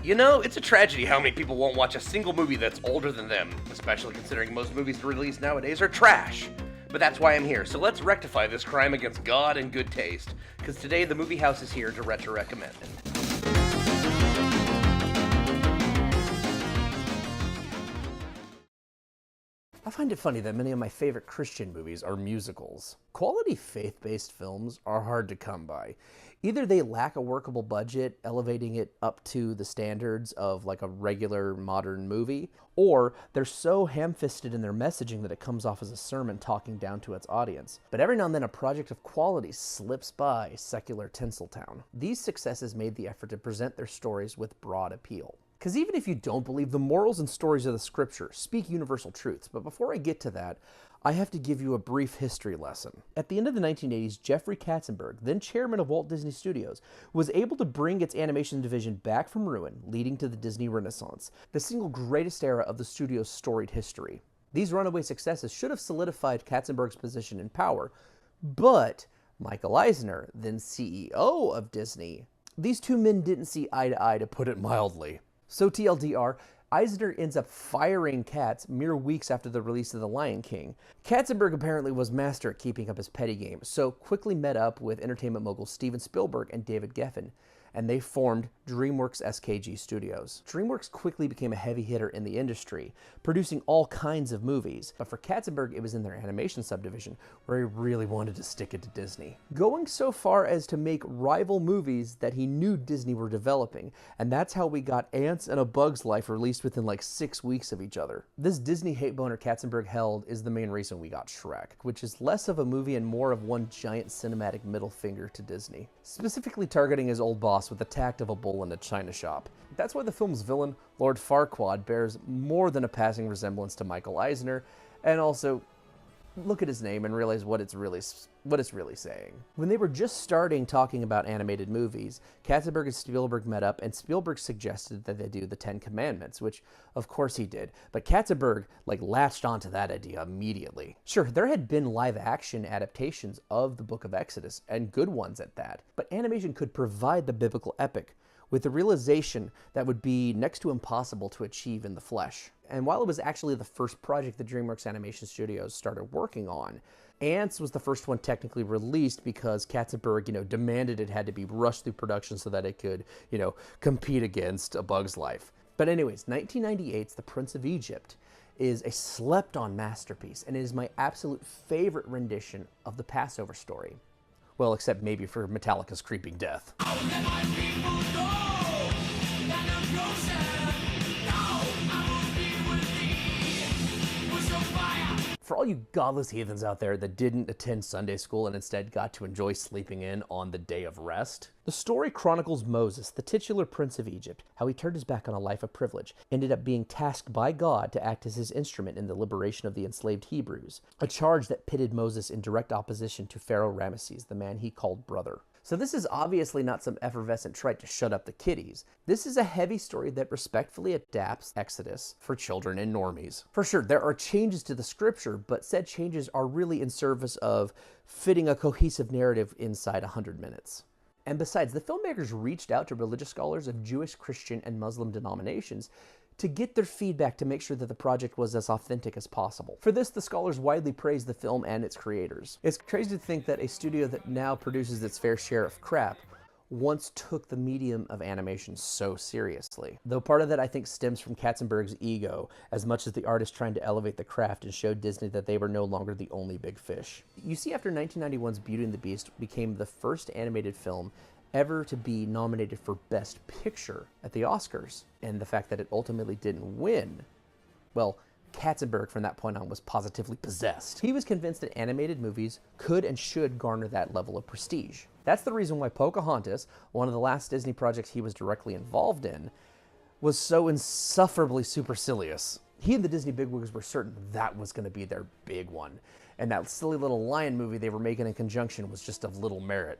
You know, it's a tragedy how many people won't watch a single movie that's older than them, especially considering most movies released nowadays are trash. But that's why I'm here, so let's rectify this crime against God and good taste, because today the Movie Howze is here to retro recommend it. I find it funny that many of my favorite Christian movies are musicals. Quality faith-based films are hard to come by. Either they lack a workable budget, elevating it up to the standards of like a regular modern movie, or they're so ham-fisted in their messaging that it comes off as a sermon talking down to its audience. But every now and then a project of quality slips by secular Tinseltown. These successes made the effort to present their stories with broad appeal. Because even if you don't believe, the morals and stories of the scripture speak universal truths. But before I get to that, I have to give you a brief history lesson. At the end of the 1980s, Jeffrey Katzenberg, then chairman of Walt Disney Studios, was able to bring its animation division back from ruin, leading to the Disney Renaissance, the single greatest era of the studio's storied history. These runaway successes should have solidified Katzenberg's position in power, but Michael Eisner, then CEO of Disney, these two men didn't see eye to eye, to put it mildly. So TLDR, Eisner ends up firing Katz mere weeks after the release of The Lion King. Katzenberg apparently was master at keeping up his petty game, so quickly met up with entertainment moguls Steven Spielberg and David Geffen, and they formed DreamWorks SKG Studios. DreamWorks quickly became a heavy hitter in the industry, producing all kinds of movies, but for Katzenberg it was in their animation subdivision where he really wanted to stick it to Disney. Going so far as to make rival movies that he knew Disney were developing, and that's how we got Ants and A Bug's Life released within like 6 weeks of each other. This Disney hate boner Katzenberg held is the main reason we got Shrek, which is less of a movie and more of one giant cinematic middle finger to Disney, specifically targeting his old boss with the tact of a bull in a china shop. That's why the film's villain, Lord Farquaad, bears more than a passing resemblance to Michael Eisner, and also look at his name and realize what it's really saying. When they were just starting talking about animated movies, Katzenberg and Spielberg met up, and Spielberg suggested that they do the 10 Commandments, which of course he did, but Katzenberg latched onto that idea immediately. Sure, there had been live action adaptations of the Book of Exodus, and good ones at that, but animation could provide the biblical epic, with the realization that would be next to impossible to achieve in the flesh. And while it was actually the first project the DreamWorks Animation Studios started working on, Ants was the first one technically released because Katzenberg, demanded it had to be rushed through production so that it could, compete against A Bug's Life. But anyways, 1998's The Prince of Egypt is a slept-on masterpiece, and it is my absolute favorite rendition of the Passover story. Well, except maybe for Metallica's Creeping Death. For all you godless heathens out there that didn't attend Sunday school and instead got to enjoy sleeping in on the day of rest, the story chronicles Moses, the titular prince of Egypt, how he turned his back on a life of privilege, ended up being tasked by God to act as his instrument in the liberation of the enslaved Hebrews, a charge that pitted Moses in direct opposition to Pharaoh Ramesses, the man he called brother. So this is obviously not some effervescent trite to shut up the kiddies. This is a heavy story that respectfully adapts Exodus for children and normies. For sure, there are changes to the scripture, but said changes are really in service of fitting a cohesive narrative inside 100 minutes. And besides, the filmmakers reached out to religious scholars of Jewish, Christian, and Muslim denominations to get their feedback to make sure that the project was as authentic as possible. For this, the scholars widely praised the film and its creators. It's crazy to think that a studio that now produces its fair share of crap once took the medium of animation so seriously. Though part of that I think stems from Katzenberg's ego, as much as the artist trying to elevate the craft and show Disney that they were no longer the only big fish. You see, after 1991's Beauty and the Beast became the first animated film ever to be nominated for Best Picture at the Oscars, and the fact that it ultimately didn't win, well, Katzenberg from that point on was positively possessed. He was convinced that animated movies could and should garner that level of prestige. That's the reason why Pocahontas, one of the last Disney projects he was directly involved in, was so insufferably supercilious. He and the Disney bigwigs were certain that was going to be their big one, and that silly little lion movie they were making in conjunction was just of little merit.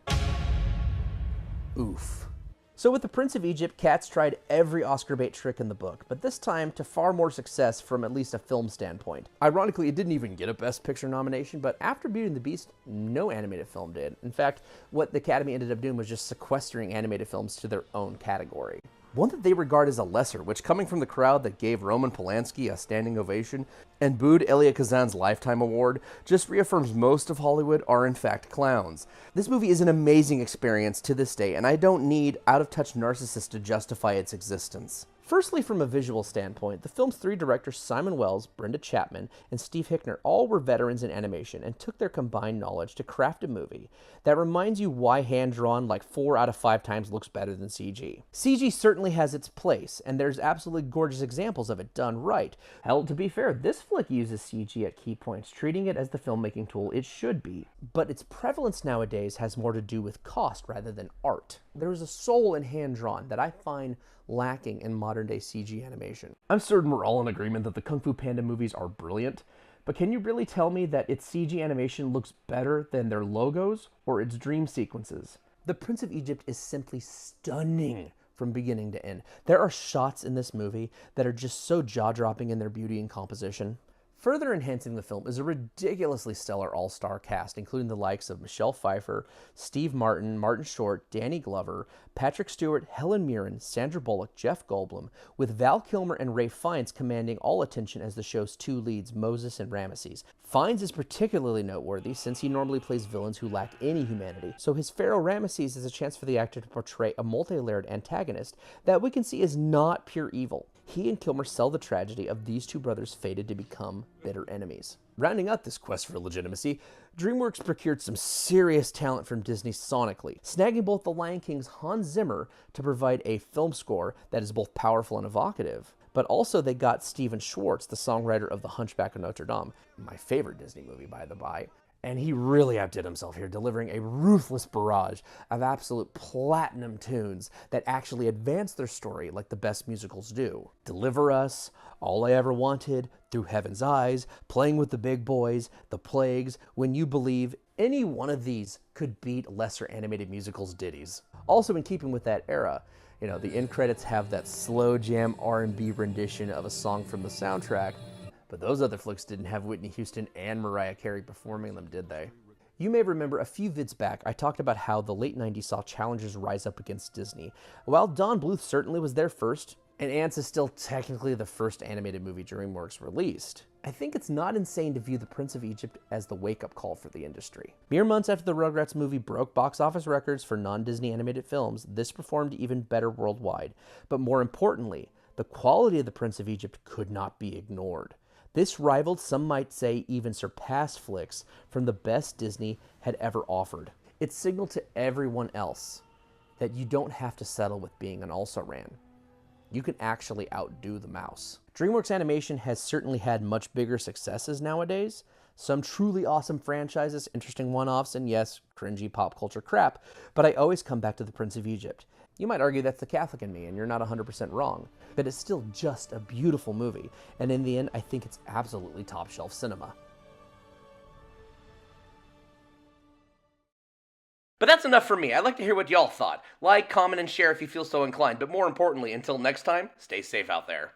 Oof. So with The Prince of Egypt, Katz tried every Oscar bait trick in the book, but this time to far more success from at least a film standpoint. Ironically, it didn't even get a Best Picture nomination, but after Beauty and the Beast, no animated film did. In fact, what the Academy ended up doing was just sequestering animated films to their own category. one that they regard as a lesser, which, coming from the crowd that gave Roman Polanski a standing ovation and booed Elia Kazan's Lifetime Award, just reaffirms most of Hollywood are in fact clowns. This movie is an amazing experience to this day, and I don't need out-of-touch narcissists to justify its existence. Firstly, from a visual standpoint, the film's three directors, Simon Wells, Brenda Chapman, and Steve Hickner, all were veterans in animation and took their combined knowledge to craft a movie that reminds you why hand-drawn like 4 out of 5 times looks better than CG. CG certainly has its place, and there's absolutely gorgeous examples of it done right. Hell, to be fair, this flick uses CG at key points, treating it as the filmmaking tool it should be. But its prevalence nowadays has more to do with cost rather than art. There is a soul in hand-drawn that I find lacking in modern-day CG animation. I'm certain we're all in agreement that the Kung Fu Panda movies are brilliant, but can you really tell me that its CG animation looks better than their logos or its dream sequences? The Prince of Egypt is simply stunning from beginning to end. There are shots in this movie that are just so jaw-dropping in their beauty and composition. Further enhancing the film is a ridiculously stellar all-star cast, including the likes of Michelle Pfeiffer, Steve Martin, Martin Short, Danny Glover, Patrick Stewart, Helen Mirren, Sandra Bullock, Jeff Goldblum, with Val Kilmer and Ray Fiennes commanding all attention as the show's two leads, Moses and Ramesses. Fiennes is particularly noteworthy since he normally plays villains who lack any humanity, so his Pharaoh Ramesses is a chance for the actor to portray a multi-layered antagonist that we can see is not pure evil. He and Kilmer sell the tragedy of these two brothers fated to become bitter enemies. Rounding out this quest for legitimacy, DreamWorks procured some serious talent from Disney sonically, snagging both The Lion King's Hans Zimmer to provide a film score that is both powerful and evocative, but also they got Stephen Schwartz, the songwriter of The Hunchback of Notre Dame, my favorite Disney movie by the by, and he really outdid himself here, delivering a ruthless barrage of absolute platinum tunes that actually advance their story like the best musicals do. Deliver Us, All I Ever Wanted, Through Heaven's Eyes, Playing with the Big Boys, The Plagues, When You Believe, any one of these could beat lesser animated musicals ditties. Also in keeping with that era, the end credits have that slow jam R&B rendition of a song from the soundtrack, but those other flicks didn't have Whitney Houston and Mariah Carey performing them, did they? You may remember a few vids back, I talked about how the late 90s saw challengers rise up against Disney. While Don Bluth certainly was there first, and Ants is still technically the first animated movie DreamWorks released, I think it's not insane to view The Prince of Egypt as the wake-up call for the industry. Mere months after the Rugrats movie broke box office records for non-Disney animated films, this performed even better worldwide. But more importantly, the quality of The Prince of Egypt could not be ignored. This rivaled, some might say even surpassed flicks from the best Disney had ever offered. It signaled to everyone else that you don't have to settle with being an also-ran. You can actually outdo the mouse. DreamWorks Animation has certainly had much bigger successes nowadays, some truly awesome franchises, interesting one-offs, and yes, cringy pop culture crap, but I always come back to The Prince of Egypt. You might argue that's the Catholic in me, and you're not 100% wrong, but it's still just a beautiful movie, and in the end, I think it's absolutely top-shelf cinema. But that's enough for me. I'd like to hear what y'all thought. Like, comment, and share if you feel so inclined, but more importantly, until next time, stay safe out there.